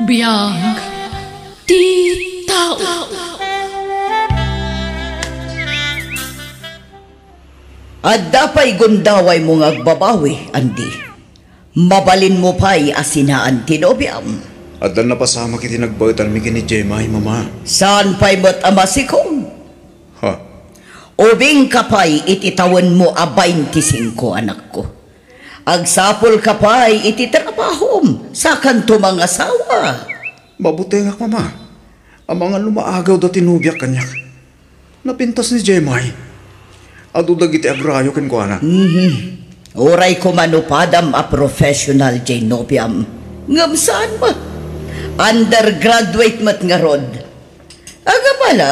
Biyag ti tao. At dapay gundaway mo ngagbabawi, Andi. Mabalin mo pa'y asinaan tinobiam. At dan napasama kiti nagbautan mi kini Jemay, mama. Saan pa'y mo't amasikong? Ha? Ubing kapay ititawan mo a 25 anak ko. Agsapol kapay ititrabahom sa kanto mga asawa. Mabuti nga, mama. Ang mga lumaagaw da tinubyak kanyak. Napintas ni Jemay. Adudag iti agrayo ken ko anak. Oray ko manupadam a professional Jenobiam. Ngam saan ba? Undergraduate mat nga rod. Aga pala,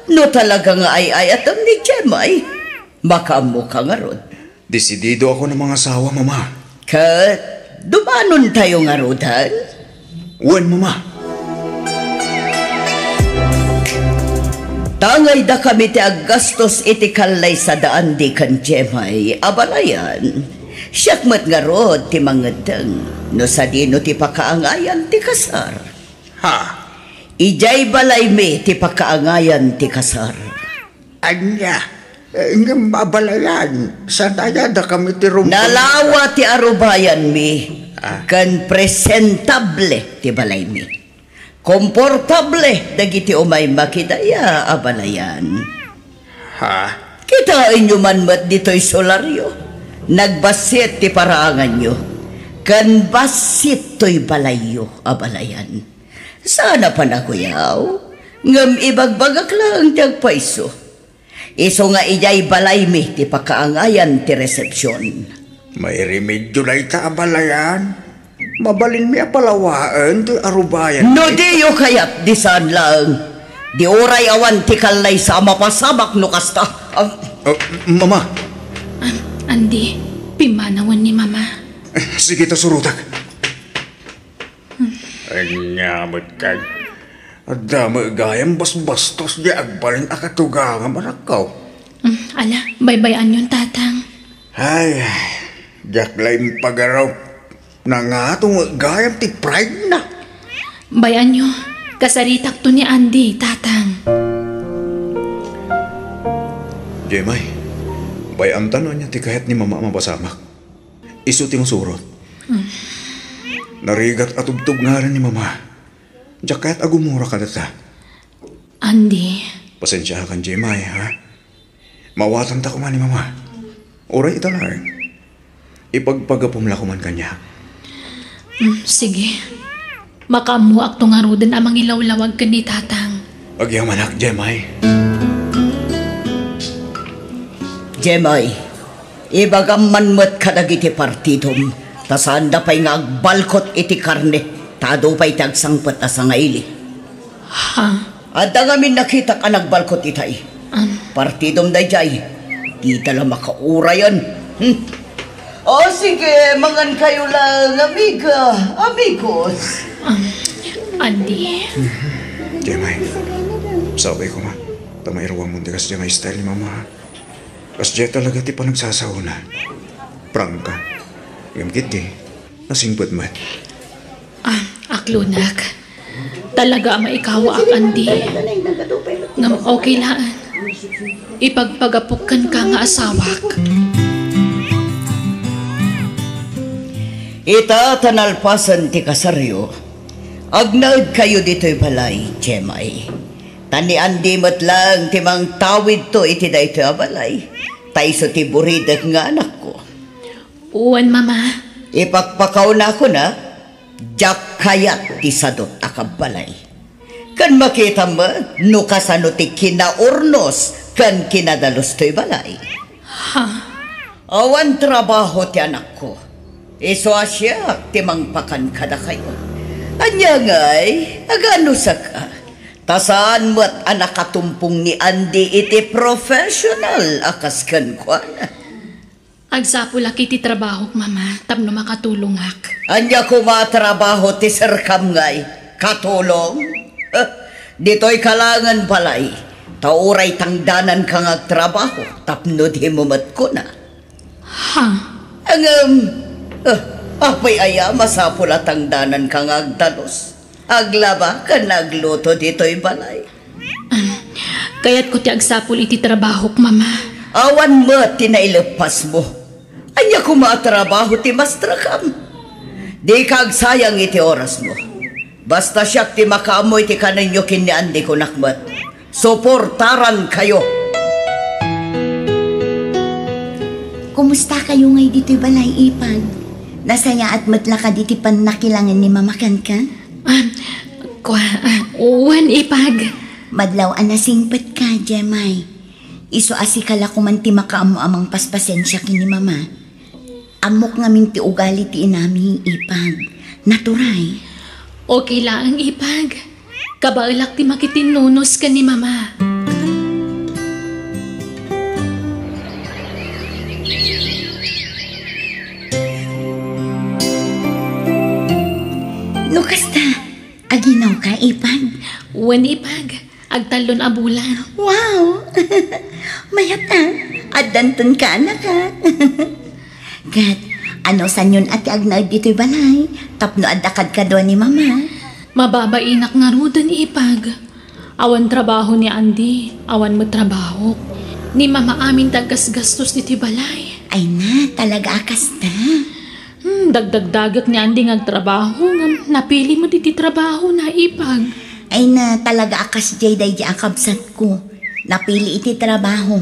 no talaga nga ay atam ni Jemay. Makamu ka nga rod. Desidido ako ng mga asawa, mama. Kat, dumanon tayo nga rodan? Uwan, mama. Tangay da kami ti aggastos iti kalay sa daan di kan Jemay, abalayan. Siyakmat nga rod ti mangadang, no sa dino ti pakaangayan ti kasar. Ha? Ijay balay mi ti pakaangayan ti kasar. Anya, nga mabalayan, sa dayada kami ti rumpulan. Nalawa ti arubayan mi, kan presentable ti balay mi. Komportable dagiti umay makidaya abalayan. Ha? Kitain nyo man mat dito'y solaryo. Nagbasit ti paraangan nyo. Kan basit to'y balayo abalayan. Sana pa na kuyaw. Ngam ibagbagak lang tiyag paiso. Iso nga ijay balay mi ti pakaangayan ti resepsyon. May remedyo na ita abalayan. Mabalin mi apalawaan ti arubayan. No diyo kayat di saan lang. Di oray awan ti kalay sa mapasabak no kasta. Mama. Andi, pimanawan ni mama. Sige ta surutak. Anyamot kag. Adama gayam bas-bastos di agbalin akatugang marakaw. Ala, baybayan yun tatang. Ay, jaklay pagaraw. Nangatong gayam ti pride na. Bayan nyo, kasaritak to ni Andy, tatang. Jemay, bayam tanon niya ti kahit ni mama mapasamak. Isu ti surot. Narigat at ubtog nga rin ni mama. Diyak kahit agumura ka data. Andy. Pasensya kan Jemay, ha? Mawatan ta ko man ni mama. Oray italar. Ipagpagapumla ko man kanya. Sige. Makamuak to nga roden amang ilawlawag ka ni tatang. Agyamanak, Jemay. Jemay, ibagam manmat kadagiti partidom. Tasanda pa'y nga agbalkot iti karne. Tado pa'y tagsangpat asangayli. Ha? At ngamin nakita ka nagbalkot itay. Partidom day jay. Di tala makaura yan. O sige, mangan kayo lang, amiga, amigos. Andy. Jemay, sabay ko ma. Tamay rawang mundi kas Jemay style ni mama. Kas Jay talaga ti pa nagsasauna. Prangka. Gamkit di. Nasingpot man. Aklunak. Talaga maikawa ak Andy. Ngam okay laan. Ipagpagapukan ka nga asawak. Ita tanalpasan ti kasaryo. Agnaud kayo dito'y balay, Jemay. Tani Andi mat lang timang tawid to iti da ito abalay. Taiso ti buridag nga anak ko. Uwan, mama. Ipakpakaw na ako na, jak kayat ti sadot akabalay. Kan makita mo, no kasano ti kinaurnos, kan kinadalos to'y balay. Ha? Awan trabaho ti anak ko. Iso asya, timang pakan kada kayo. Anya ngay, agano sa ka. Tasaan mo't anak katumpong ni Andy iti professional akas kan kwa na. Agsapula kiti trabaho, mama. Tapno makatulong ak. Anya ko matrabaho ti sirkam ngay. Katulong? Dito'y kalangan palay. Tauray tangdanan kang agtrabaho. Tapno di mo mat ko na. Ha? Ang apay aya masapulatang danan kang agdalos. Aglaba ka nagluto dito'y balay. Kaya't ko ti agsapol iti trabahok, mama. Awan mo tinailepas mo. Anya ko maatrabaho ti mastrakam. Di kag sayang iti oras mo. Basta siyak ti makaamoy ti kananyo kin ni Andi ko nakmat. Suportaran kayo. Kumusta kayo ngay dito'y balay, Ipag? Nasaya at matla ka diti pan nakilangan ni mamakan ka? Uwan, Ipag. Madlaw anasingpet ka, Jemay. Iso asikala ko man ti makaamo amang paspasensya kini mama. Amok ngamin ti ugali ti inami, Ipag. Naturay. Okay lang, Ipag. Kabailak ti makitinunos ka ni mama. Kasta, aginaw ka, Ipag? Uwan, Ipag. Agtalon a bulan. Wow! Mayata, adanton ka na ka. Gat, ano sanyon ati agnaw dito'y balay? Tapno adakad ka doon ni mama. Mababainak nga rudan, Ipag. Awan trabaho ni Andy, awan mo trabaho. Ni mama amin tagas-gastos dito'y balay. Ay na, talaga akas na. Dagdag-dagat ni Andy nga trabaho. Napili mo diti trabaho na, Ipag. Ay na, talaga akas jay day di akabsat ko. Napili iti trabaho.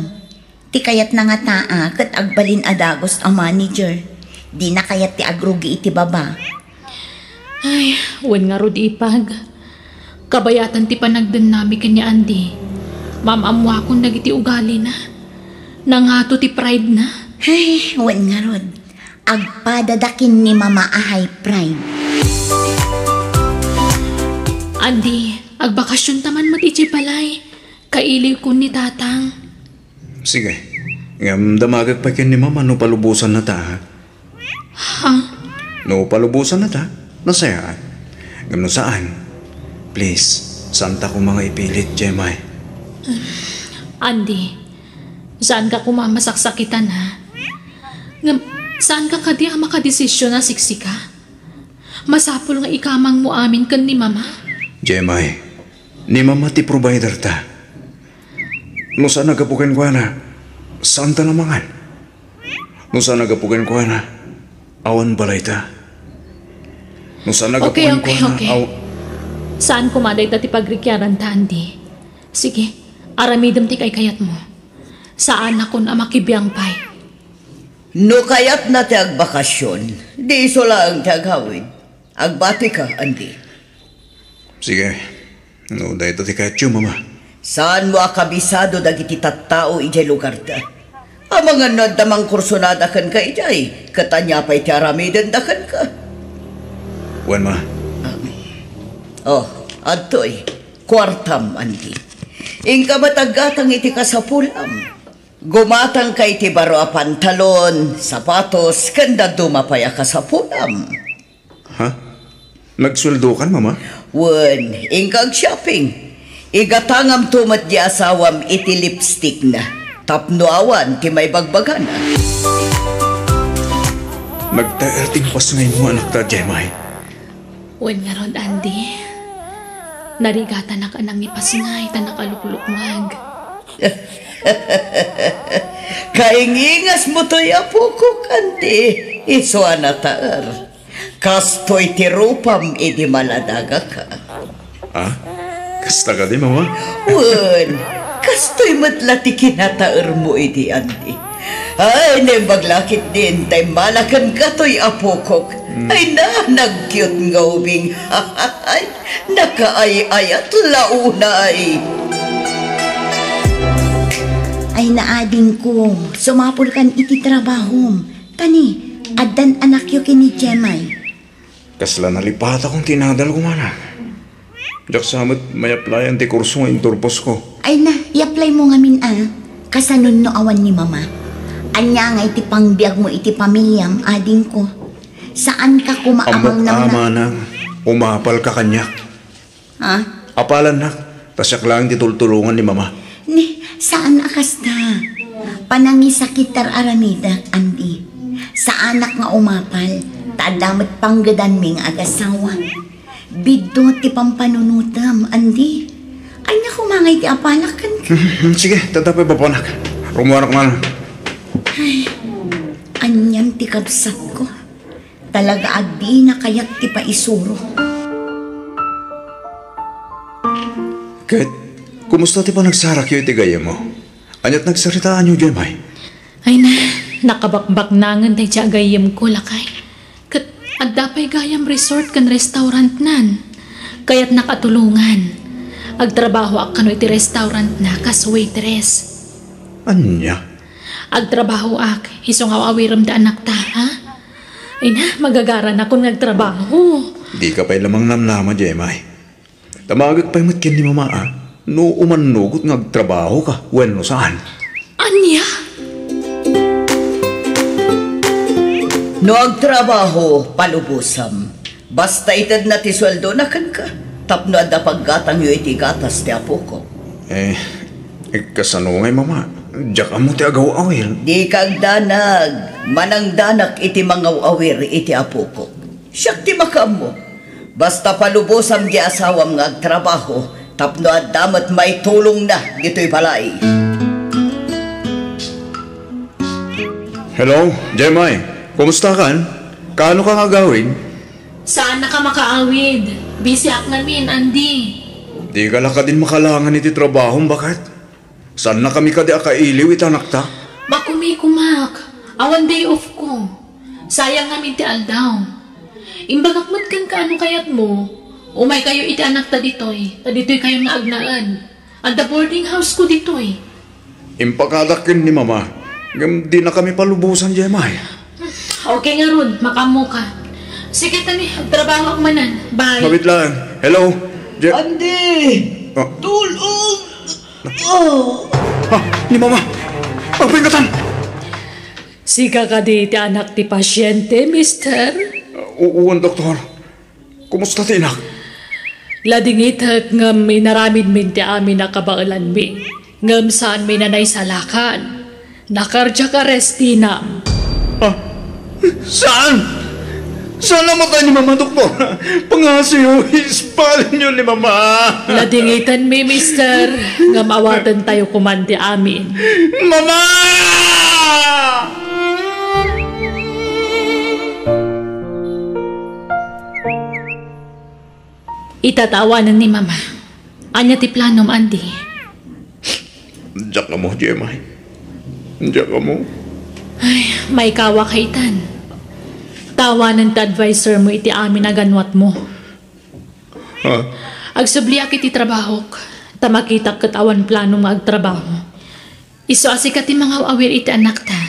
Ti kayat na nga taa, kat agbalin adagos ang manager. Di na kayat ti agrugi iti baba. Ay, wan nga rod, Ipag. Kabayatan ti panagdan nami kanya Andy. Mamamwa kong nagiti ugali na. Nanghato ti pride na. Ay, wan nga rod. Agpadadakin ni mama ahay pride. Andy, agbakasyon taman mat iti balay. Kailiw ko ni tatang. Sige. Damagag pa kin ni mama no palubusan na ta, ha? Ha? No palubusan na ta? Nasayaan. Gano saan? Please, santa ko mga ipilit, Jemay. Andy, saan ka kumamasaksakitan, ha? Saan ka kadi ang makadesisyon na siksika? Masapol nga ikamang mo amin kan ni mama? Jemay, ni mama ti provider ta. No saan nagapukin ko na? Saan ta namangan? No saan nagapukin ko na? Awan balay ta. No saan nagapukin ko na? Saan kumaday ta ti pagrikyaran ta, Andy? Sige, aramidam ti kay kayat mo. Saan ako na makibiyang pay? No kayat na ti agbakasyon, di iso lang ti aghawid. Agbati ka, Andy. Sige, no dahil ti kayat yun, mama. Saan mo akabisado dagiti tattao ijay lugar ta? Ang mga nadamang kursonada kan ka ijay, katanya pa'y ti aramiden da kan ka. Wan, ma. Adtoy, kwartam, Andy. Ingka matagatang iti kasapulam. Gumatang kay ti baro a pantalon, sapatos, kanda dumapaya ka sa pulam. Ha? Nagsweldo kan, mama? Wen, ingkag shopping. Igatangam tumat di asawam iti lipstick na. Tapno awan ti may bagbagan na. Nagtaerting pas ngayon mo anak ta, Jemay. Wen nga rod, Andy. Narigata na ka nang ipasingay ta nakaluklukmag. Kaingingas mo to'y apo ko, Kandi. Iso anataar. Kastoy ti rupam idi maladaga ka. Ha? Kasta ka di, mama? Wen, kastoy matla ti kinataar mo idi, Andi. Ay, nembaglakit din, tay malakan ka to'y apo ko. Ay na, nag-cute nga ubing. Ay, nakaay-ayat launay. Ay naading ko, sumapol kan iti trabahom. Tani, adan anak yu kini Jemay. Kasla nalipat akong tinadal ko, mana. Jak samot may applyan ti kurso nga inturbos ko. Ay na, i-apply mo ngamin kasanon no awan ni mama. Anya nga iti pangbiag mo iti pamilyam, ading ko. Saan ka kumaamang Amok ama nang, umapal ka kanyak. Ha? Apalan nak, tasyak lang titultulungan ni mama. Ni, saan akas na? Panangisakitar aramida, Andi. Sa anak nga umapal, tadamat panggadan ming agasawa. Bidot ti pampanunutam, Andi. Ay naku, mangay ti apalakan ka. Sige, tatapay papanak. Rumuarak man. Anyam ti kabsat ko. Talaga adi na kayak ti paisuro. Kat, kumusta ti pa nagsarak yung itigaya mo? Anyat nagsaritaan yung Jemay? Ay na, nakabakbak nangan tayo siya gayam ko lakay. Kat agdapay gayam resort kan restaurant nan. Kaya't nakatulungan. Agtrabaho ak kano iti restaurant na kas waitress. Anya? Agtrabaho ak, isong awawiram da anak ta, ha? Ay na, magagaran ako nagtrabaho. Di ka pa'y lamang namnama, Jemay. Tamagag pa'y matkin ni mama, ah. No umanugot ngagtrabaho ka, no saan? Anya? No agtrabaho, palubusam. Basta itad na ti sweldo na kan ka. Tapno adda paggatang yu iti gatas ti apo ko. Kasano ngay mama? Diyak mo ti agaw awil. Di kag danag, manang danak iti mga awir iti apo ko. Siyak ti makam mo. Basta palubosam di asawam nga agtrabaho, tapno addamat may tulong na dito'y balay. Hello, Jemay. Kumusta kan? Kaano ka nga gawin? Saan na ka makaawid? Busy ak namin, Andy. Di ka laka din makalangan iti trabaho, bakit? Saan na kami ka di akailiw itanak ta? Makumikumak. Awan day off ko. Sayang namin ti aldaw. Imbagakmat kan kaano kayat mo. Umay kayo iti anak ta ditoy. Ta ditoy kayo nga agnaan. At the boarding house ko ditoy. Impakadakin ni mama. Di na kami palubusan, Jemay. Okay nga ron, makamo ka. Sige tani, trabaho ak manan. Bye. Mabit lang. Hello? Andi! Oh. Tulong! Oh! Ha? Ni mama! Pagpingatan! Sika ka di ti anak ti pasyente, mister. Uwan, doktor. Kumusta ti inak? Ladingit ngam inaramid min ti amin na kabaulan mi. Ngam saan mi nanay salakan. Nakarja ka restinam. Ha? Saan? Saan namatay ni mama, doktor? Pangasiyo, ispalin niyo ni mama. Ladingitan mi, mister. Ngam awatan tayo kumandi amin. Mama! Itatawanan ni mama. Anya ti planom, Andy. Diyak ka mo, Jemay. Diyak ka mo. Ay, may kawa kaitan. Tawanan ta advisor mo iti amin na ganwat mo. Ha? Agsubliak iti trabahok. Tamakita katawan plano magtrabaho. Iso asikat ti mga awir iti anak ta.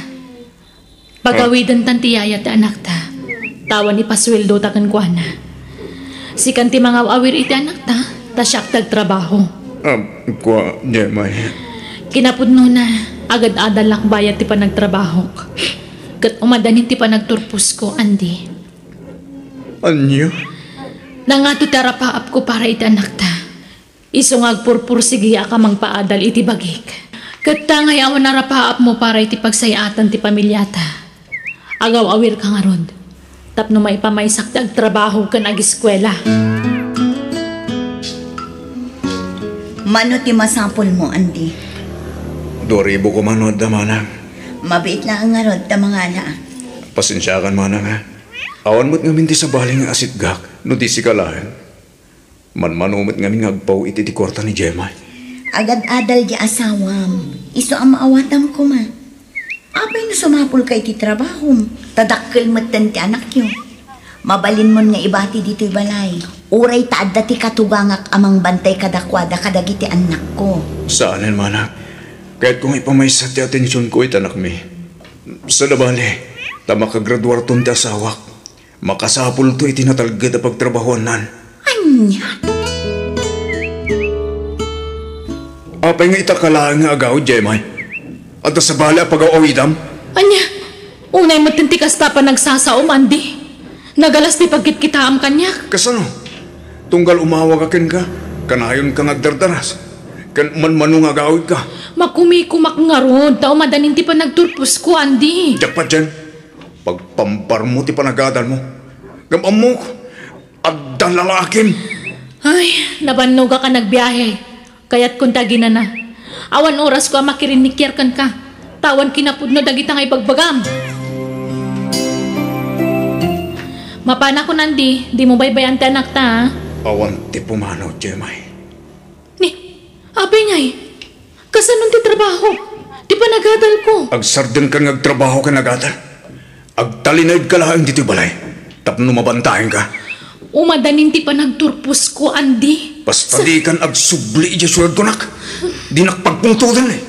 Pagawidan tan tiyaya ti anak ta. Tawan ipasweldo ta kan kuana. Sikan ti mga awir iti anak ta. Tasyak tagtrabaho. Kwa, Jemay. Kinapudno na, agad-adalak bayat ti panagtrabahok. Kat umadanin ti panagturpus ko, Andy. Anya? Nangato tarapaap ko para iti anak ta. Isungag purpur sige ka mangpaadal iti bagik. Kat tangay awan narapaap mo para iti pagsayatan ti pamilyata. Agaw awir ka nga rod. Tapno may pamaysak ti agtrabaho ka nag-eskwela. Mano ti masapol mo, Andi? 2,000 ko manod na manang. Mabait na ang ngarod ta mga ala. Pasensyakan manang ha. Awan mo't ngamin di sa baling nga asitgak, no di si kalahan. Manumot ngamin ngagpaw iti di kwarta ni Jemay. Agad-adal di asawam. Iso ang maawatam ko ma. Apay no sumapol kay ti trabaho. Tadakkel mo't ti anak yo. Mabalin mo nga ibati dito'y balay. Uray taadda ti katugangak amang bantay kadakwada kadagiti anak ko. Saanin manang? Kahit kung ipamaysat ti atensyon ko itanak mi. Sa labali, ta makagraduar ton ti asawak. Makasapul to iti natalgad a pagtrabahoan. Anya? Apay nga itakalaan nga agaw, Jemay. At sa bali a pag-awidam. Anya, unay mo tintikas ta pa nagsasaom, Andy. Nagalas di pagkit-kitaam kanya. Kasano? Tunggal umawag akin ka. Kanayon ka ngagdardaras. Kan manmano nga agawid ka. Makumikumak nga rod. Tao madanin ti pa nagturpus ko, Andy. Diyak pa dyan. Pagpampar mo ti panagadal mo. Gamam mo. At Abdalalakim. Ay, nabannog ka nagbiyahe. Kaya't kung tagina na. Awan oras ko makirinikyer ka. Tawan kinapudno dagita nga ibagbagam. Mapana ko nandi, di mo baybayan ti anak ta, ha? Awan ti pumanaw, Jemay. Ni, abay nga'y. Kasanon ti trabaho? Di pa nagadal ko. Agsarden ka ngagtrabaho ka nagata. Agtalinaid ka lang dito balay. Tapno mabantahin ka. Umadanin ti pa nagturpus ko, Andi. Basta di kan agsubli iya sulad ko nak. Di nakpagpungtudan eh.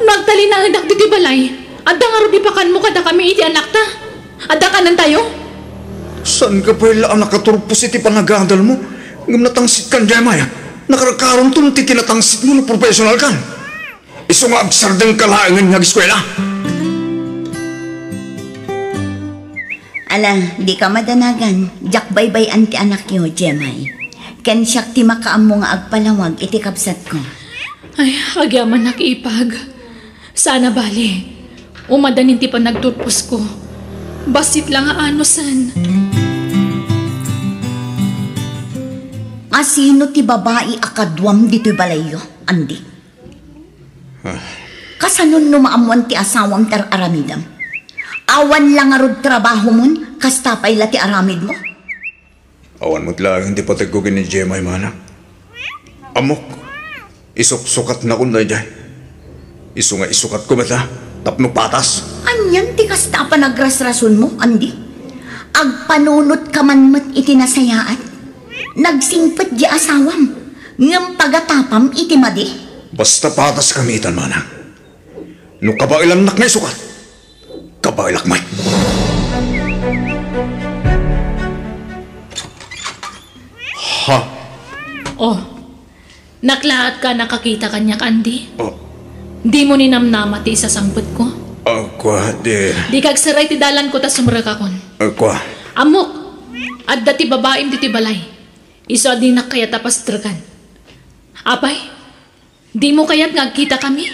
Nagtalinaid ak diti balay. Adda nga ro di pakan mo kada kami iti anak ta. Adda kanan tayo? Saan ka pa ilaan nakaturpos iti panagadal mo? Ngam natangsit kan, Jemay. Nakarakaroon to ti kinatangsit mo na professional kan. Iso nga agsarden ka lang ng eskwela. Ala, di ka madanagan. Jak baybay anti anak yo, Jemay. Ken siyak ti makaam mo nga agpalawag iti kapsat ko. Ay, agyaman nakipag. Sana bali. Umadanin ti pa nagturpos ko. Basit lang nga anosan. Asino ti babae akadwam dito'y balayo, Andi? Kasanon numaamuan ti asawam tar aramidam? Awan lang arod trabaho mon, kastapay la ti aramid mo? Awan mo't lang, hindi patagugin ni Jemay, mana. Amok, isok-sukat na kun na dyan. Iso nga isukat ko mata, tapno patas. Anyan ti kasta pa nagrasrason mo, Andi? Agpanunot ka man mat itinasayaan. Nagsingpet di asawam. Ngam pagatapam iti madi. Basta patas kamitan, mana. No kabailan nak na isukat. Kabailak may. Ha? Oh, naklaat ka nakakita kanya, Andi. Oh, Di mo ninamnama ti isasangpet ko. agwa de. Di kagsaray ti dalan ko ta sumrakakon. Agwa. Amok, at dati babaim diti balay. Iso di na kaya tapas dragan. Apay, di mo kaya't ngagkita kami?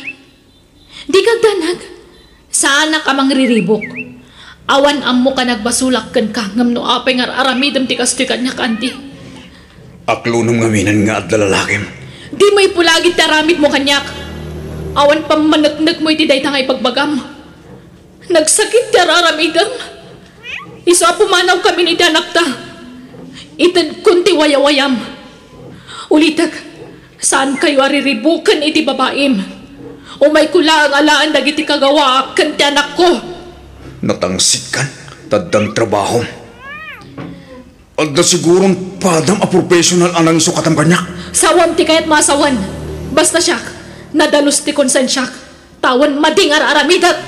Di kagdanag. Saan na ka mangriribok? Awan ammo ka nagbasulak kan ka ngam no apay nga aramidam ti kastoy kanya kanti. Aklo nung ngaminan nga at lalalakim. Di mo ipulagit ti aramid mo kanyak. Awan pamanagnag mo iti dayta nga ipagbagam. Nagsakit ti aramidam. Iso pumanaw kami ni anak ta. Itad kunti wayawayam. Ulitag, saan kayo ariribukan iti babaim? Umay kula ang alaan dagiti kagawa kan ti anak ko. Natangsit kan, tadang trabaho. Adda sigurong padam a professional anang sukatam kanyak. Sawan ti kayat masawan. Basta siyak, nadalus ti konsen siyak. Tawan madingar aramidat.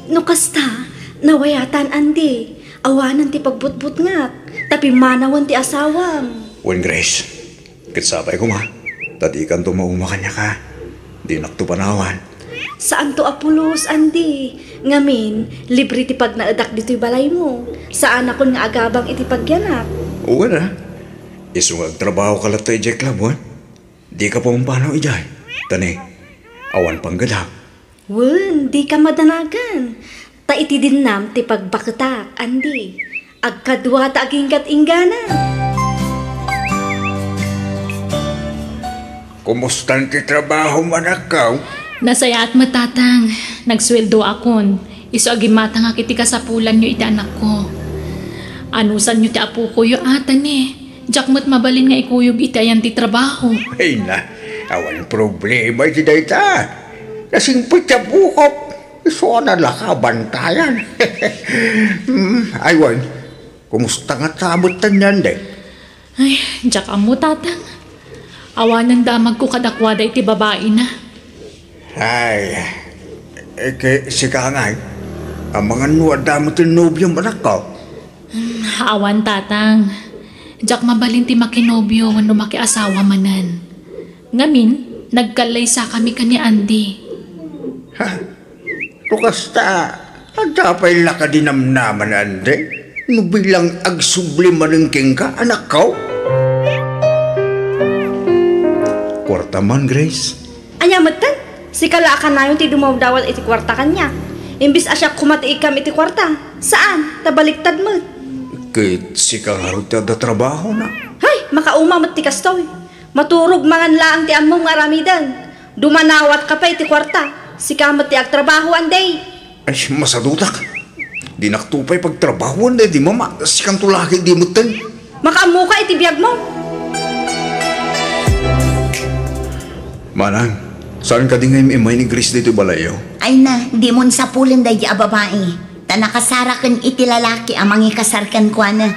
No kasta, nawayatan Andi. Awanan ti pagbutbut nga. Tapi manawan ti asawam. Wen Grace, kitsabay ko ma. Tadi kan tumauma kanya ka. Di naktupanawan. Saan to apulos, Andi? Ngamin, libre ti pag naadak dito'y balay mo. Saan ako nga agabang iti pagyanak? Oo na. Isungag trabaho ka lang tayo, Jack Labon. Di ka pa umpanaw ijay. Tani, awan pang gadap. Wen, di ka madanagan. Ta iti din nam ti pagbaketak, Andi. Agkadwa ta agingkat ingganan. Kumusta ti trabaho manakaw? Nasaya at matatang. Nagsweldo akon. Iso agimata nga kiti kasapulan nyo iti anak ko. Anusan nyo ti apo ko yung atan eh. Jack mo't mabalin nga ikuyog iti ayan ti trabaho. Ay na, awan problema ti dayta. Kasing putya bukop, iso na lakabantayan. Aywan, kumusta nga sabot tanyan de? Ay, Jack amo tatang. Awanan damag ko kadakwada iti babae na. Ay, si Kangay, ang mga nuwada mo tinubyo manakaw. Awan tatang. Jack mabalin ti makinobyo wano makiasawa manan. Ngamin, nagkalay sa kami kani Andy. Ha? Tukasta, agdapay laka dinamnaman ande? No bilang agsubli maningking ka, anak ko? Kwarta man, Grace. Anyamatan, si kalaakan na yung ti dumawdawal iti kwarta kanya. Imbis asya kumati ikam iti kwarta. Saan? Tabaliktad mo. Kahit si Kangarot da trabaho na. Hay, makauma mat ti kastoy. Maturog mangan laang ti ammo nga ramidan. Dumanawat ka pa iti kwarta. Si kamat ti agtrabaho anday. Ay, masadutak. Di naktupay pagtrabaho na di mama. Si Kantulaki di mo ten. Makaamu ka iti biyag mo. Manang, saan ka di ngayon imay ni Grace dito balayo? Ay na, di mo sa pulin day a babae. Ta nakasarakan iti lalaki amang ikasarkan ko na.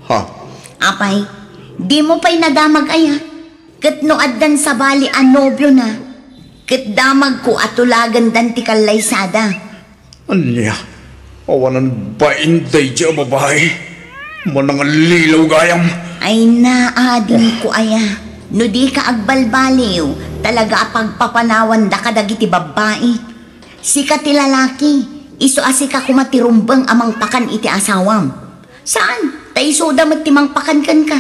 Ha? Apay, di mo pa'y nadamag aya. Kat no addan sa bali ang nobyo na. Kat damag ko atulagan dan ti kalaysada. Anya? Awanan ba inday di a babae? Manang lilaw gayam. Ay na, adin ko aya. No di ka agbalbaliw, talaga pagpapanawan da kadagiti babae. Sika ti lalaki. Iso asika kumatirumbang amang pakan iti asawam. Saan? Taiso damat timang pakan kan ka.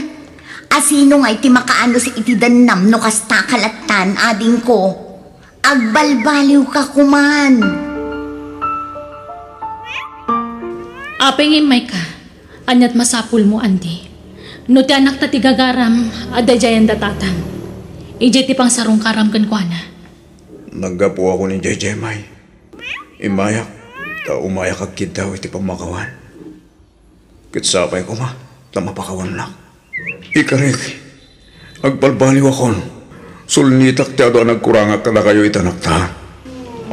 Asino nga iti makaano sa iti danam no kasta kalatan ading ko. Agbalbaliw ka kuman. Apeng imay ka. Anyat masapul mo, andi. No ti anak ta ti gagaram, adajayan datatang. Ije ti pang sarong karam kan kwa na. Naggapo ako ni Jemay. Imayak. Umaya kagkid daw iti pamakawan. Kitsapay ko ma, tamapakawan lang. Ikarik, agbalbaliw akon. Sulnitak ti ado nagkurangak ka na kayo itanak ta.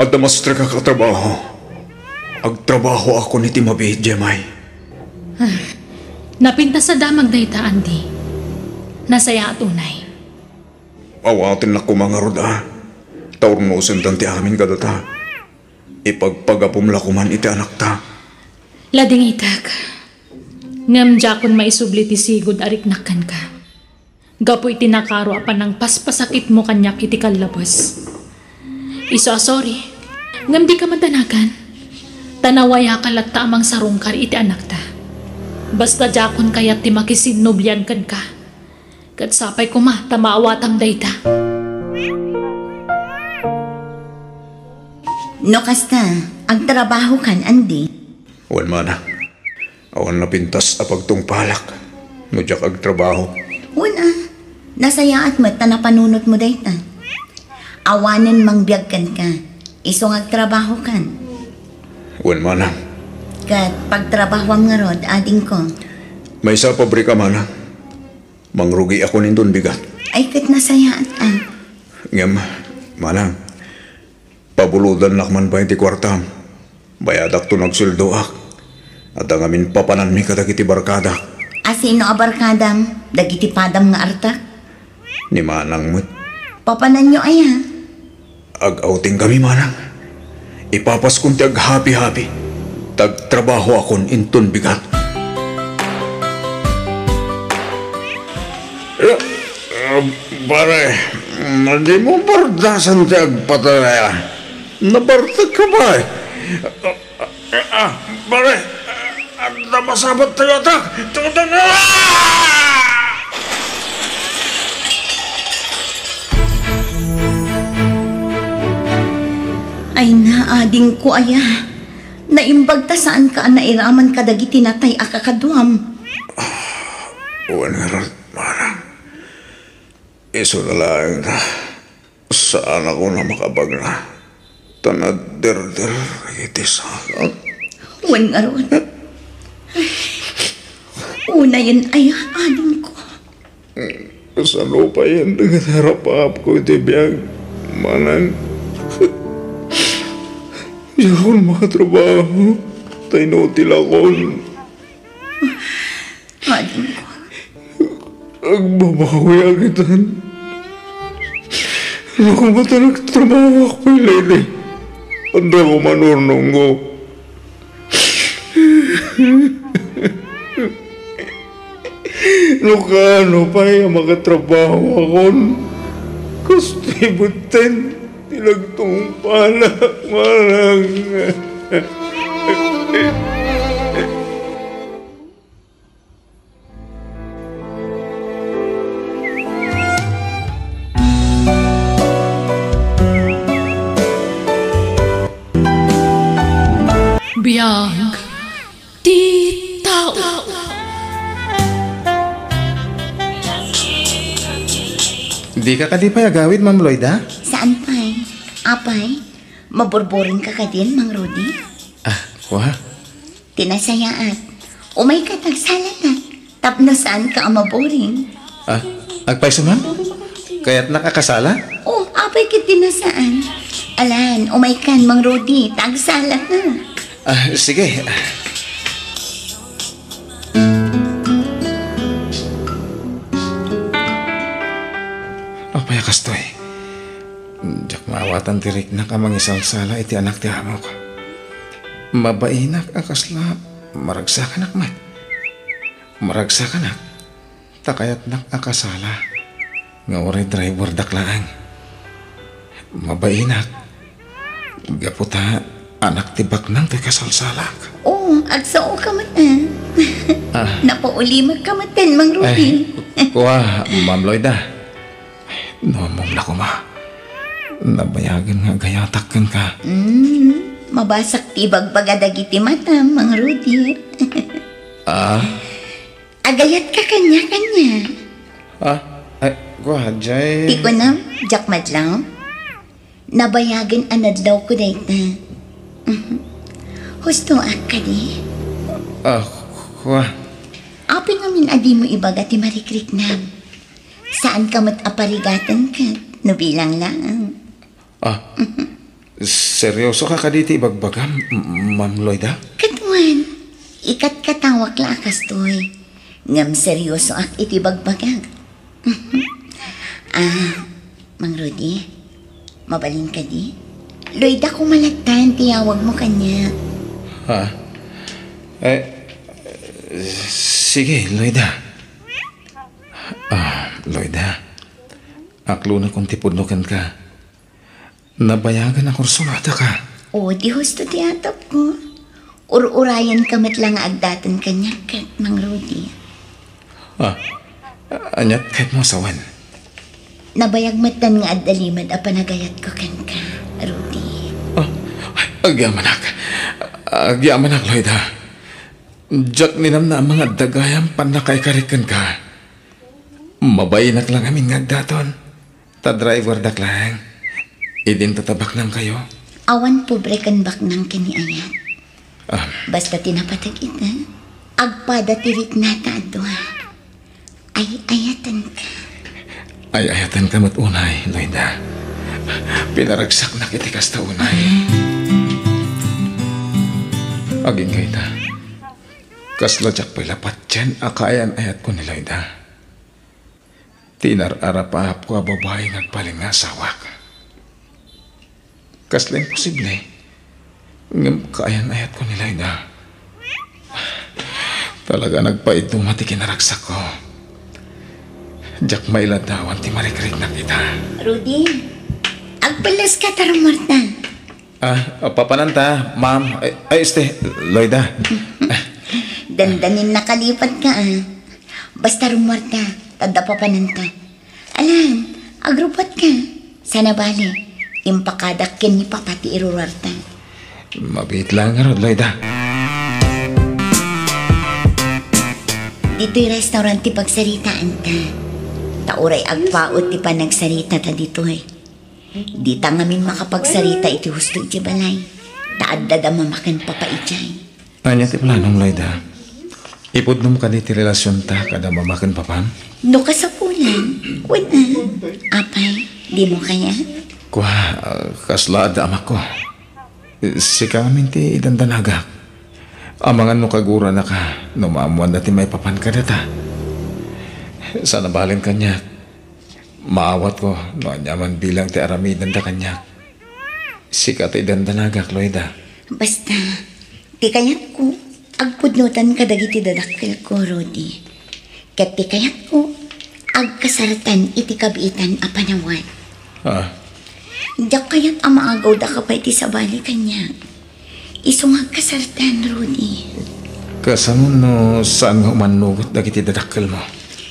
At damastre ka katrabaho. Agtrabaho ako ni Timabi, Jemay. Napinta sa damag na ita, andi. Nasaya at unay. Awatin na kumangarod Taurnusin tanti amin kadata. Ipagpagapumla kuman iti anak ta. Lading itak. Ngam jakon maisubli ti sigod ariknakan ka. Gapoy tinakaro apan ng paspasakit mo kanyak iti kalabas. Iso sorry. Ngam di ka madanagan. Tanawaya kalat ta amang sarungkar iti anak ta. Basta jakon kayat ti makisinobyan kan ka. Kat sapay ko ma tamaawatam dayta. No kasta, agtrabaho kan andi. Wan mana. Awan na pintas apagtungpalak. No jak agtrabaho. Una, nasaya at mat na panunot mo dayta. Awanin mang biyagkan ka. Isong agtrabaho kan. Wan mana. Kat pagtrabaho ang nga rod, ading ko. May sa pabrika mana. Mangrugi ako nindun bigat. Ay kat nasaya at Ngam, manang. Pabuludan nakman pa iti kwartam. Bayadak to nagsuldoak. At ang amin papanan mi kadagiti barkada. Asino a barkadam, dagiti padam nga artak. Ni manang mo't. Papanan nyo aya. Ag-outing kami manang. Ipapas kunti ag happy-happy. Tagtrabaho akon intun bigat. Pare, hindi mo bardasan ti agpatalaya. Nabartag ka ba pare, namasabat tayo atak. Tutan na! Ay naading ko aya. Naimbag ta saan ka nairaman kadagiti natay akakaduam. Uwan marang. Iso na lang na. Saan ako na makabag na. Tanader-der iti salat. Wan nga ron. Una yun ay ading ko. Sa lupa yan, nagharap ko iti biyag. Manang. Di ako makatrabaho. Tainutil ako. Ading ko. Agbabawi agitan. Ano kung mata nagtrabaho ako yung lady? Anda ko manurnong ko. Ano pa yung makatrabaho akon? Kustibutin. Tilagtong pala. Marang. Biyag, Di ka kalipay agawid, Ma'am Loida? Saan pa'y? Apay? Maborboring ka ka din, Mang Rudy? Kuha. Tinasayaat. Umay ka tagsalat na. Tapno saan ka maboring? Agpayso, Ma'am? Kaya't nakakasala? Oh, apay kit tinasaan. Alan, umay kan, Mang Rudy. Tagsalat na. Sige. Payakas to eh. Diyak maawatan tirik na kamang isang sala iti anak ti amok. Mabainak akasla maragsakan akmat. Maragsakan ak. Takayat nak akasala. Nga oray driver daklaan. Mabainak. Gaputa anak tibak nang ti kasalsalak. Oh, agsao ka matan. Napaulimag ka matan, Mang Rudy. Kuha, Ma'am Loida. Nomong ko, Ma. Nabayagan nga gayatakkan ka. Mabasak tibag bagadagiti mata, Mang Rudy. Agayat ka kanya-kanya. Kuha, Jay. Di ko na, Jack Madlaw. Nabayagan anadlaw ko dayta. Husto ka di. Kuha. Api ngamin adi mo ibaga ti marikrik na. Saan ka aparigatan ka? Nabilang lang. Seryoso ka kaditi ibagbagam, Ma'am Loida? Katuan, ikat katawak lakas to'y. Ngam seryoso ak iti bagbagam. Mang Rudy, mabalin ka di? Loida ko malatan, tiyawag mo kanya. Sige, Loida. Loida, aklo na kung tipudnukan ka. Nabayagan ako sumata ka. O, di husto ti atap ko. Ur-urayan kamit lang agdatan kanya kat, Mang Rudy. Anyat kahit mo sawan. Nabayagmatan nga adalimad a panagayat ko kan ka, Rudy. Agyaman ak, Loida. Diyak ninam na mga dagayang panakaykarikan ka. Mabayinak lang amin ngagdaton. Ta-driver daklang. Idin tatabak nang kayo. Awan pobre kan bak nang kiniayat. Basta tinapatag ita. Agpada tirik na taadwa. Ay ayatan ka. Ay ayatan ka matunay, Loida. Pinaragsak na kitikas ta unay. Aging kaita. Kasladyak pa'y lapat dyan. Akayan ayat ko ni Loida. Tinar-arapahap ko babae nagpaling nga sawak. Kasla imposible. Ngam kaayan ayat ko ni Loida. Talaga nagpaitong matikin na raksak ko. Diyak mailadawan ti marikrik na kita. Rudy, agbalas ka tarumarta. Papananta, Ma'am. Loida. Dandanin nakalipat ka Basta rumarta, tada pa pananta. Alam, agrupat ka. Sana bali, impakadak ken ni papati irurarta. Mabit lang nga, Loida. Dito'y restaurant ti pagsaritaan ta. Tauray agpaot ti panagsarita ta dito Di ta ngamin makapagsarita iti husto iti balay. Taadda mamakan papaijay. Anya ti planong, Loida? Ipudnom ka di ti relasyon ta kada mamakan papam? No kasapulan. Wala. Apay, di mo kaya? Kuha, kasla da amak ko. Si kamin ti idandanagak. Amangan no kagura na ka, no maamuan na ti may papan ka data. Sana balin kanya. Maawat ko, no anyaman bilang ti aramidan da kanya. Si ka ti idandanagak, Loida. Basta, ti kayat ko, agpudnutan ka dagiti dadakkel ko, Rudy. Kat ti kayat ko, agkasaratan iti kabiitan a panawan. Diyak kayat amaagaw da ka pa iti sabali kanya. Isungag kasaratan, Rudy. Kasano no saan nga umanugot dagiti dadakkel mo?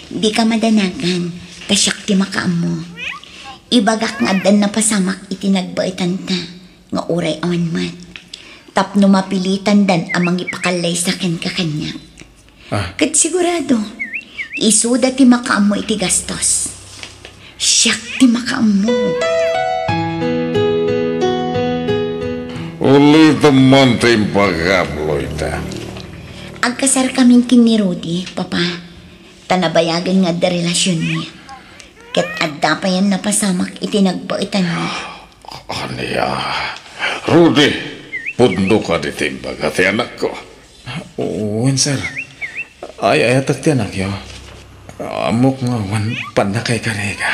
Di ka madanagan, kasyak ti makaam mo. Ibagak nga adan na pasamak iti nagbaitan ta, nga uray awan mat. Tapno mapilitan dan amang ipakalay sa ken ka kanya. Kat sigurado, isuda ti makaam mo iti gastos. Siyak ti makaammo. Uli teman timpagam, Loida. Agkasar kaming kin ni Rudy, Papa. Tanabayagan nga da relasyon niya. Ket adda pa yan napasamak itinagbaitan niya. Aniya, Rudy, pundo ka di timbag at anak ko. Oo, sir. Ay, at anak yo. Amok nga, wan panakay ka rega.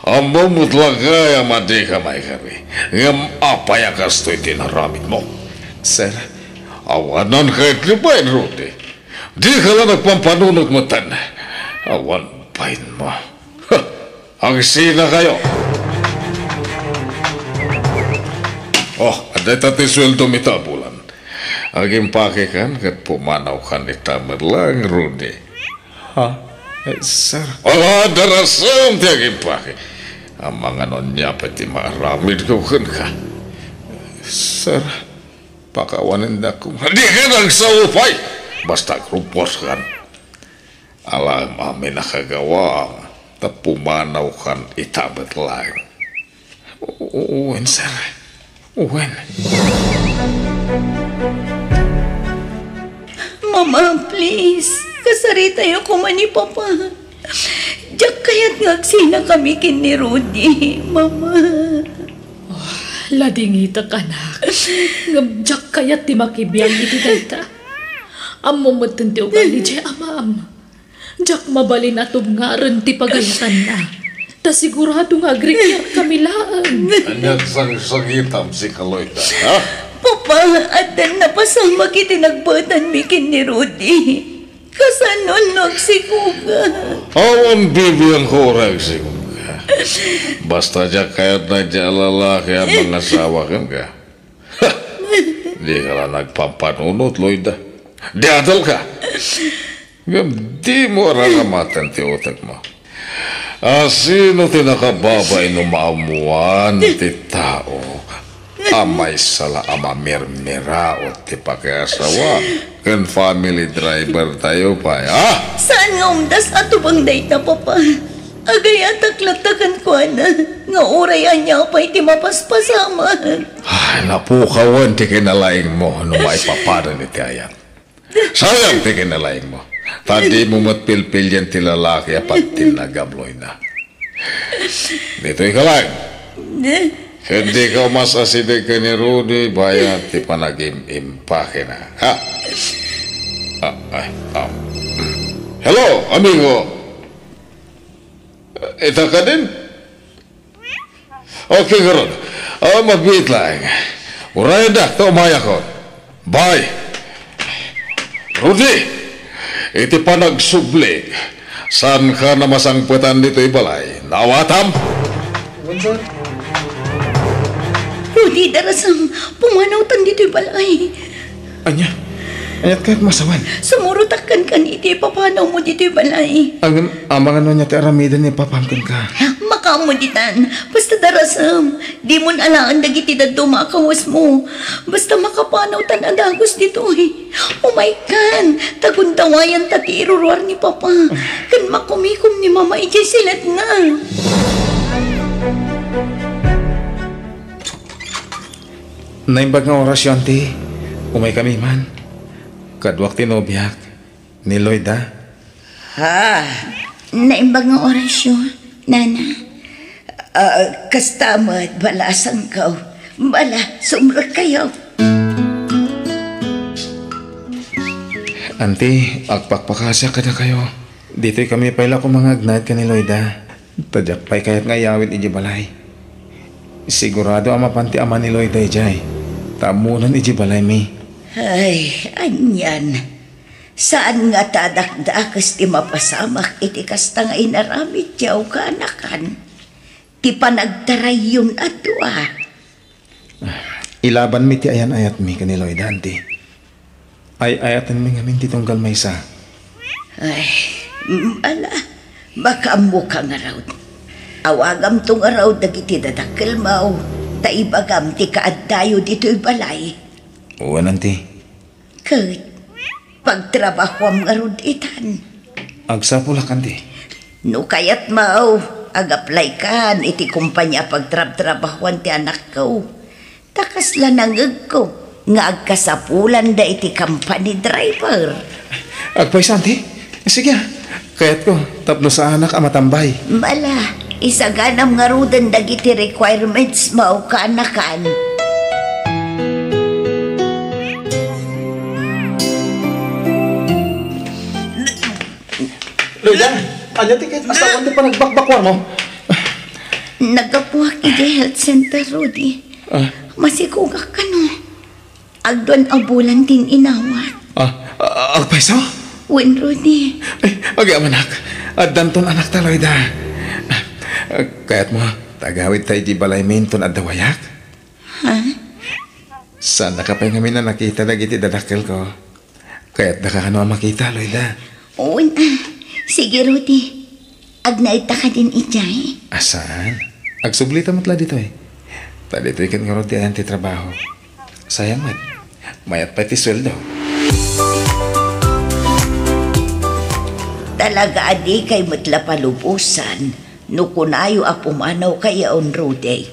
Amo mutlaga ya madi ka may kari. Ngam apa ya kastoy tinaramit mo. Sir, awanan kahit lipain, Rudy. Di ka lang nagpampanunod mo tan. Awan pain mo. Ang sina kayo. Aday tati sweldo mita bulan. Aging pake kan kat pumanaw kan ita merlang, Rudy. Sir. Darasam ti aging pake. Ang mga nonya pati maramid ko kan ka. Sir, pakawanin na ko. Hindi ka nagsaupay. Basta krupos kan. Alam amin nakagawa. Tapumanaw kan itabet lang. Uwen, sir. Uwen. Mama, please. Kasari tayo kuman ni Papa. Diyak kaya't ngagsina kami kin ni Rudy, Mama. Ladingita ka na. Ngabjak kayat ti makibiyang iti dayta. Amo matenti ugali jay amam. Jak mabalin atog nga rin ti pagayatan na. Ta sigurado nga agrikyat kami laan. Anyag sang-sangitam si Kaloyta, ha? Papa, adan napasama kiti nagbatan mi kin ni Rudy. Kasanon nagsikuga. Awan bibiyang korek siguro. Basta dyan kaya't na dyan lalaki ang mga asawa kan ka. Di ka lang nagpampanunot, Loida. Di adal ka. Di mo raramatan ti utak mo. Sino tinakababay no maamuan ti tao? Amay sala ama mirmira o ti pakiasawa. Kan family driver tayo pa, ha? Saan nga umdas ato bang dayta, Papa? Agay ataklatakan ko na. Nga orayan niya pa iti mapaspasaman. Ay, napukawan ti kinalaing mo no maipaparan iti ayan. Sayang ti kinalaing mo. Tadi mo matpilpil yan ti lalaki apat tinagabloy na. Dito ikalang. Hindi ka masasidig ka ni Rudy, bayan ti panagim-impake na. Ha? Hello, amigo. Ita ka din? Okay, garod. Mabit lang. Urayan da, umaya ko. Bye. Rudy, iti panagsublig. Saan ka na masangputan dito ibalay? Nawatam? Rudy, darasam, pumanawtan dito'y balay. Anya? Anyat kahit masawan? Sumurutakan ka ni iti, papanaw mo dito'y balay. Ang mga niya ti aramidan ni papamkan ka. Makamuditan, basta darasam, di mo alaan dagiti dadto makawas mo. Basta makapanawtan ang dagos dito'y. Oh my God, tagundawayan tati iruruar ni Papa. Kan makumikom ni Mama ijay silat na. Naimbag nga orasyon ti, umay kami man. Kadwak tinobyak, ni Loida. Naimbag nga orasyon, Nana. Kastamad, balasang kaw. Bala, sumrot kayo. Auntie, agpakpakasya ka na kayo. Dito'y kami paila ko mga agnat ka ni Loida. Tadyak pa'y kaya't nga yawit iji balay. Sigurado ang mapanti ama ni Loida ijay. Tamunan iji balay mi. Ay, anyan. Saan nga tadakdakas ti mapasamak iti kasta nga inaramit yaw ka anakan. Ti panagtaray yun ato Ilaban mi ti ayan ayat mi ka ni Loida, auntie. Ay ayatan mi ngamin titong galmaysa. Ay, ala, baka mo ka nga raw. Awagam tong araw dagiti dadakkel mau. Taibagam ti kaaddayo dito'y balay. Oo, auntie. Kat, pagtrabaho am nga rod itan. Agsapulak, auntie. No kayat mau, Ag-apply kan iti kumpanya pagtrabahuan ti anak ko. Takas lanangag ko nga agkasapulan da iti company driver. Agpaisanti? Sige, kayat ko, tapno sa anak amatambay. Bala, isaganam nga rudan dagiti requirements mao kaanakan. Loida, anya tiket asawan ti pa nagbakbakwan mo? Nagapuhak iti health center, Rudy. Masikugak ka no. Agdoan abulan din inawat. Agpaiso? Wen, Rudy. Ay, agamanak. At danton anak ta, Loida. Kayat mo, tagawid tayo di balay minton at dawayak? Ha? Sana ka pa nga na nakita na iti dadakil ko. Kaya't nakakano ang makita, Loida. Wen, sige, Rudy. Agnaita ka din ijay. Asan? Agsublita mo tla dito eh. Tadi ito ikan nga ron ti ayan ti trabaho. Sayang mat. Mayat pa ti sweldo. Talaga adi kay matla palupusan. Nukunayo apumanaw kayaon, Rudy.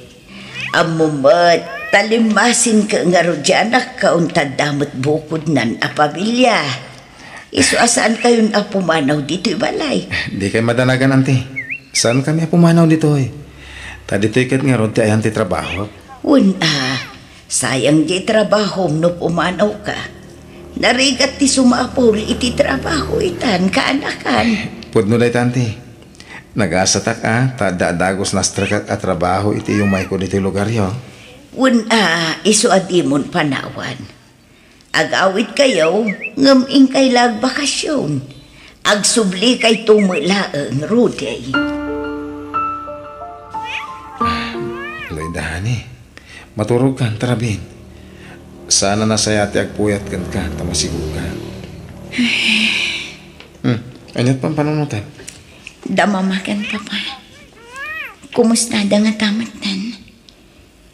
Amumat, talimasin ka nga rodyanak kauntad damot bukod nan apamilya. Iso asaan kayon apumanaw dito ibalay? Di kay madanagan, anti. Saan kami pumanaw dito eh? Tadi tiket nga ron ti ayan ti trabaho. Sayang di trabaho no pumanaw ka. Narigat ti sumapol iti trabaho itan kaanakan. Pudno day tanti. Nag-asatak tadadagos nastrakat at trabaho iti yung may ko dito lugar yo. Iso adimon panawan. Agawit kayo, ngaming kay lagbakasyon. Agsubli kay tumulaang, Rudy. Loida, hani. Maturog ka, tarabin. Sana nasayati agpuyat kan ka, tamasigo ka. Anyat pang panunutan? Damamakan, Papa. Kumusta da nga tamatan?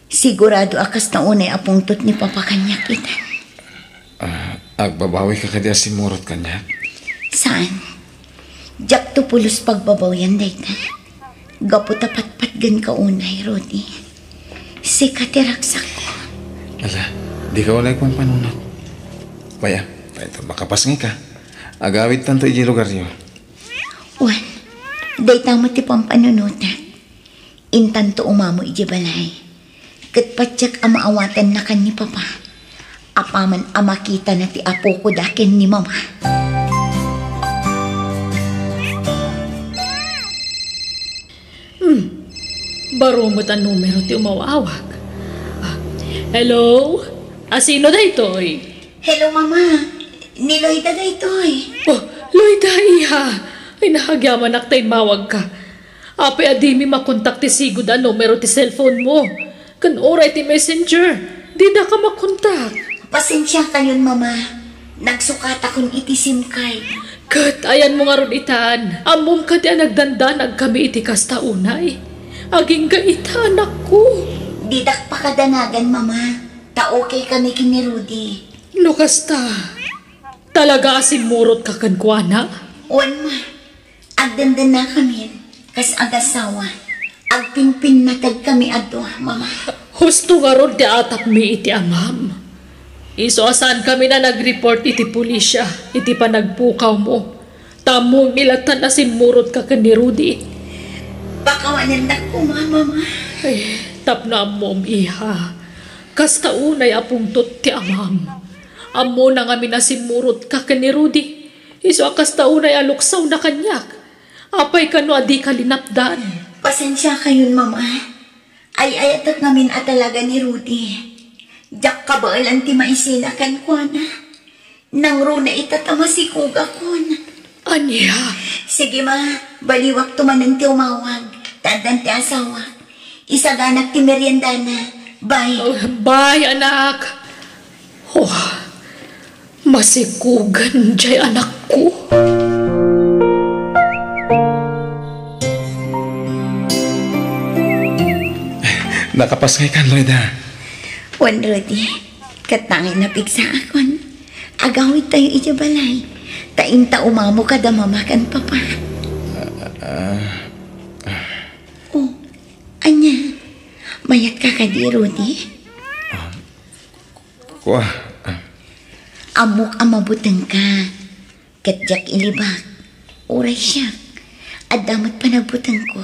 Sigurado akas na unay apungtot ni Papa kanyak itan. Agbabawi ka kadya si Murot kanyak? Saan? Jak to pulos pagbabaw yan, dayta. Gapo tapat-pat gan ka unay, Rudy. Sikatiraksak ko. Ala, di ka walay kong panunot. Baya, ito makapasngi ka. Agawit tanto iji lugar yun. Wan, dayta mo ti pampanunutan. Intanto umamo iji balay. Katpatsak amaawatan na kan ni Papa. Apaman amakita na ti apo ko dakin ni Mama. Baro mo ta numero ti umawawag. Hello? Sino da ito'y? Hello, Mama. Ni Loida da ito'y. Oh, Loida, iha. Ay, nahagyaman aktay mawag ka. Apay adimi makontak ti sigod a numero ti cellphone mo. Kan oray ti messenger. Di na ka makontak. Pasensya kayon, Mama. Nagsukat akong iti SIM card. Kat, ayan mo nga ron itaan. Amom ka di nagdandan ag kami iti kasta unay. Aging ka ita, anak ko. Didak pa kadanagan, Mama. Ta okay kami kini Rudy. No kasta. Talaga asin murot ka kan kuana? Wan, Ma. Agdandan na kami. Kas agasawa. Agpinpin matag kami adto, Mama. Husto nga ron di atak mi iti amam. Iso asan kami na nag-report iti pulisya, iti panagpukaw mo. Tamong milatan na sinmurot ka ni Rudy. Pakawanan na ko, Mama. Ay, tapno amom iha. Kasta unay apungtot ti amam. Amo na nga minasinmurot ka ni Rudy. Iso kasta unay aluksaw na kanyak. Apay kano adi kalinapdan. Pasensya kayon, Mama. Ay atat namin at talaga ni Rudy. Jak kabaalan ti maisina kan ko na. Nang runa itatama si kuga kon. Anya? Sige, Ma. Baliwak tumanan ti umawag. Tandang ti asawa. Isaganak ti meriendana. Bye. Oh, bye, anak. Oh, masikugan jay anak ko. Nakapasngay kan, Loida. Wan, Rudy. Katangin na pigsa akon. Agawit tayo iti balay. Tainta umamo kada mamakan, Papa. Mayat ka ka di, Rudy? Kuha. Amok ang mabutang ka. Katjak ilibak. Uray siya. At damat pa nagbutang ko.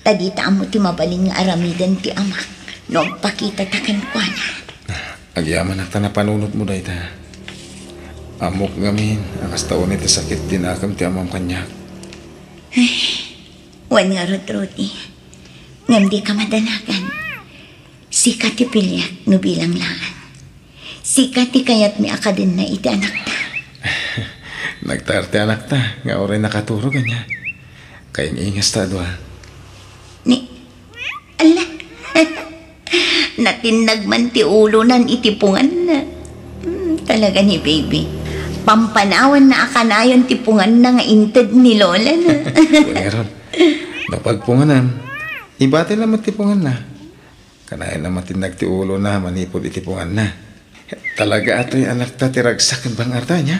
Tadita amo ti mabaling nga aramidan ti amak. Noong pakita takan ko na. Agyaman at na panunot mo dahi ta. Amok ngamin. Akas taon iti sakit din akam ti amam kanyak. Wan nga rod, Rudy. Ngam di ka madanagan. Sika ti pilyak no bilang laan. Sika ti kayat mi akadin na iti anak ta. Nagtarte anak ta. Nga oray nakaturo kanya. Kayang ingas ta doa. Ala. Natinag man ti ulo nan itipungan na. Talaga ni baby. Pampanawan na akanayon tipungan na nga inted ni Lola na. Meron. Napagpunganan. Ibate naman tipungan na. Kanayan naman tinag ti ulo na manipod itipungan na. Talaga ato'y anak ta tiragsak bang arta niya.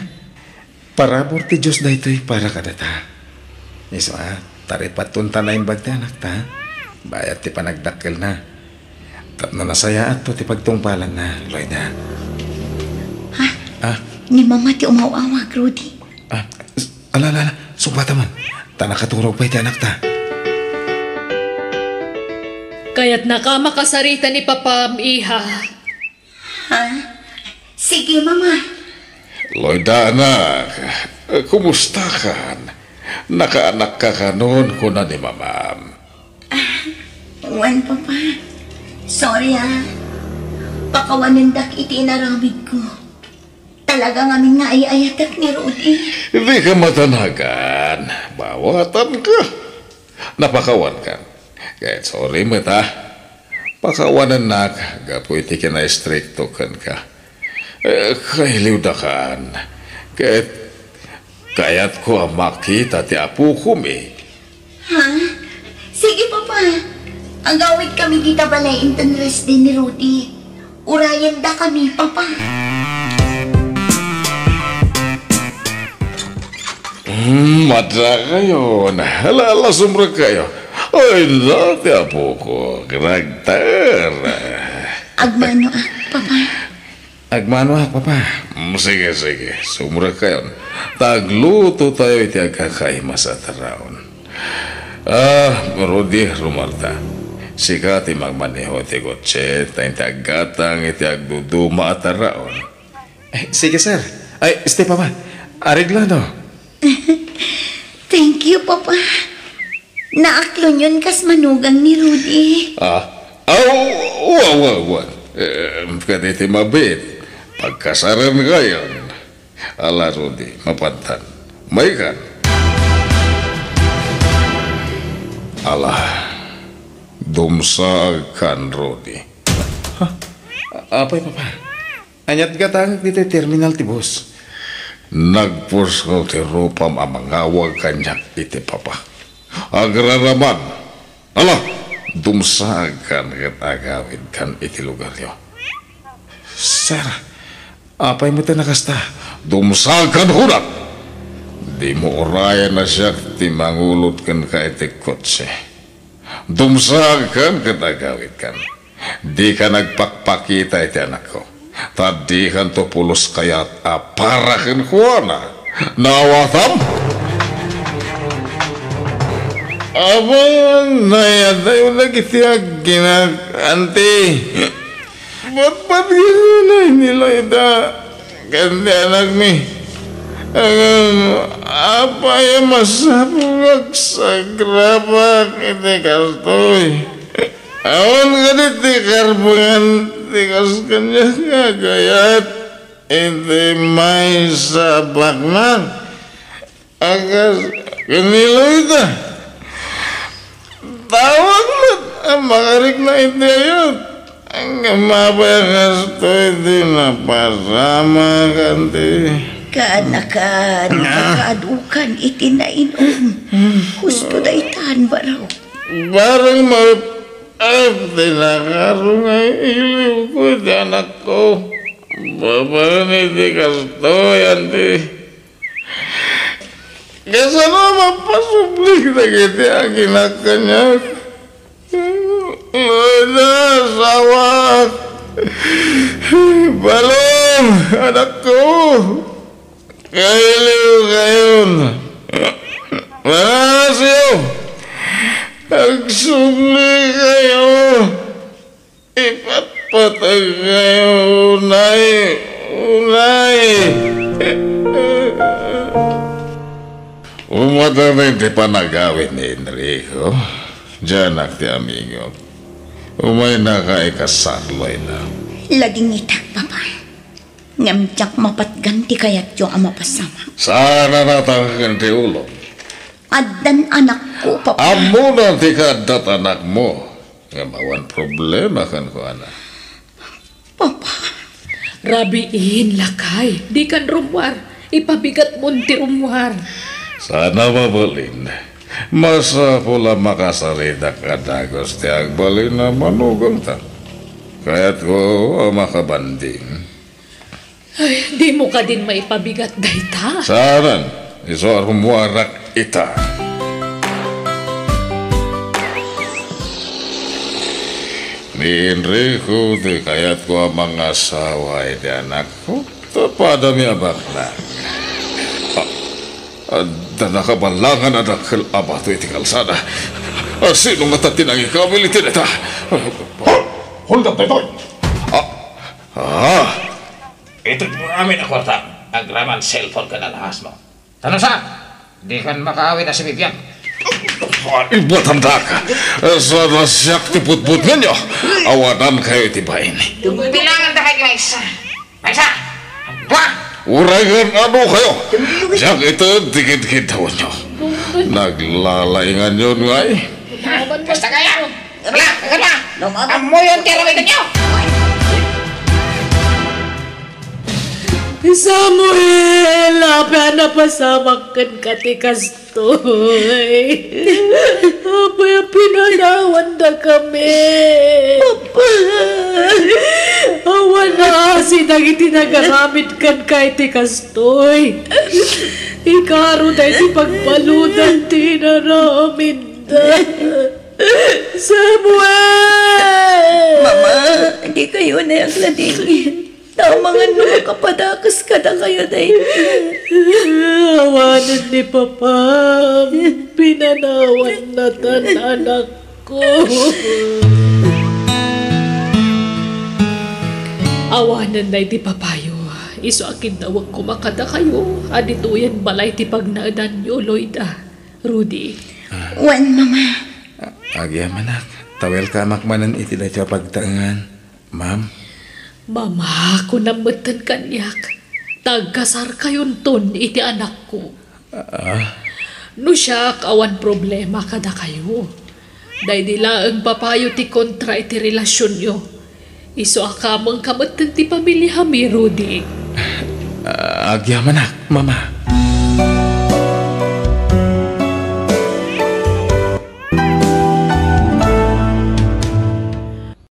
Parabor ti Diyos da ito'y para kadata. Iso taripat tunta na imbag ti anak ta. Bayat ti panagdakkel na. Tapno nasaya ato ti pagtungpalan na, Loida. Ni mama ti umaw-awag, Rudy. Alala, sumbata man. Tanakaturog pa iti anak ta. Kaya't nakamakasarita ni Papa Iha. Sige, mama. Loida, anak. Kumusta ka? Nakaanak ka kanon ko na ni mamam. Wan, Papa. Sorry, Pakawanindak iti inaramid ko. Talaga ngamin nga ay-ayatak ni Rudy. Hindi ka matanagan. Bawatan ka. Napakawan ka. Kahit sorry mo pakawanan na ka. Gapo iti ka na stricto kan ka. Kailiw da kan. Kaya't ko ang makita ti apo ko mi. Sige, Papa. Ang gawit kami kita balay intenrest din ni Rudy. Urayan da kami, Papa. Madra kayo. Halala sumra kayo. Ay, dati apo ko. Karakter. Agmano Papa. Agmano Papa. Sige. Sumra kayo. Tagluto tayo iti agkakaima sa taraon. Rudy Rumalta. Sika ti magmaneho ti kotse. Tayo ti aggatang iti agduduma at taraon. Sige, sir. Ay, Papa. Areglado. Thank you, Papa. Naaklon yun kas manugang ni Rudy. Wag. Kaditi mabit. Pagkasaran kayon. Ala, Rudy, mapantan. May kan. Ala, dumsag kan, Rudy. Apay, Papa. Anyat gatang dito terminal ti boss. Nagpurs ko ti rupam ang mangawag kanyak iti papa. Agraraman. Ala, dumsag kan kat agawid kan iti lugar yo. Sir, apay mo nakasta? Dumsag kan hunak. Di mo orayan na siya ti mangulot kan ka iti kotse. Dumsag kan kat agawid kan. Di ka nagpakpakita iti anak ko. Tadi kan to pulos kayat aparakin kuana. Nawatam? Abang, nayat tayo lagi tiyag anti. Ba't yun na niloida? Kandi anak mi. Apa yung masapugag sa grabak iti kastoy? Awan ka diti karbangan tikas kanya gagayat iti may sabak na. Agas kanilo ita. Tawag mo ang makarik na iti ayot. Ang gamabay kasto iti napasama kanti. Kanakan, nakaadukan iti na inom. Gusto na itaan ba raw? Barang tinakarong ay iliw ko iti anak ko. Babaran iti kastoy, anti. Kesa na mapasublik na kiti ang inakanyak. Loida, sawak! Balong, anak ko! Kailiw kayon! Manasyo! Nagsumli kayo! Ipatpatag kayo, unay! Unay! Umata na hindi pa nagawin ni Enrico. Diyan ti amigo. Umay na ka ikasarloy na. Laging itak, Papa. Ngamtyak mapatganti kayat yung ama pasama. Sana natangkan ti ulo. Adan anak ko, Papa. Amo na ti kadat anak mo. Nga mawan problema kan ko anak. Papa. Rabiin, lakay. Di kan rumwar. Ipabigat mo ti rumwar. Sana mabalin. Masa pula makasarida kadagos ti agbalin na manugang ta. Kaya't ko makabanding. Ay, di mo ka din maipabigat, dayta. Saran, iso arumuarak ita. Ni Enrico, di kaya't ko ang mga asawa di anak ko. Tapada mi abaknak. Danakabalangan na dakil abato iti kalsada. Sino nga tatinang ikabilitin ita? Hold up, Toy! Ito mo namin ang kwarta. Agraman cellphone ka na lahas mo. Tanong saan? Di kan makaawi na si Vivian. Ibatanda ka. Sa nasyak ti putput ninyo. Awanan kayo iti bain. Bilangan na kayo isa. Isa! Dua! Uragan ano kayo? Siyak ito dikit-dikit tawon nyo. Naglalaingan yun nga eh. Basta kaya! Wala! Wala! Amoy yung tirawitan nyo! Samuel, apa na pasamakan ka ti kastoy. Apa yung pinanawan na kami. Papa. Awan na sinang itinagamit kan kay ti kastoy. Ikaro na iti pagpaludan ti naramin da. Samuel! Mama, hindi kayo na yung ladingin. Mga nung kapadakas ka na kayo na Awanan ni Papa. Pinanawan na tan anak ko. Awanan na iti papayo. Iso akin tawag ko makada kayo. Adituyan balay ti pagnaadan nyo, Loida. Rudy. Wan, Mama. Agya manak. Tawel ka makmanan iti na siya pagtangan. Ma'am. Mama, kung namatan kanyak, tagasar kayon ton iti anak ko. No siya, awan problema kada kayo. Dahil nila ang papayo ti kontra iti relasyon nyo. Iso akamang kamatan ti pamilya mi, Rudy. Agya manak, Mama.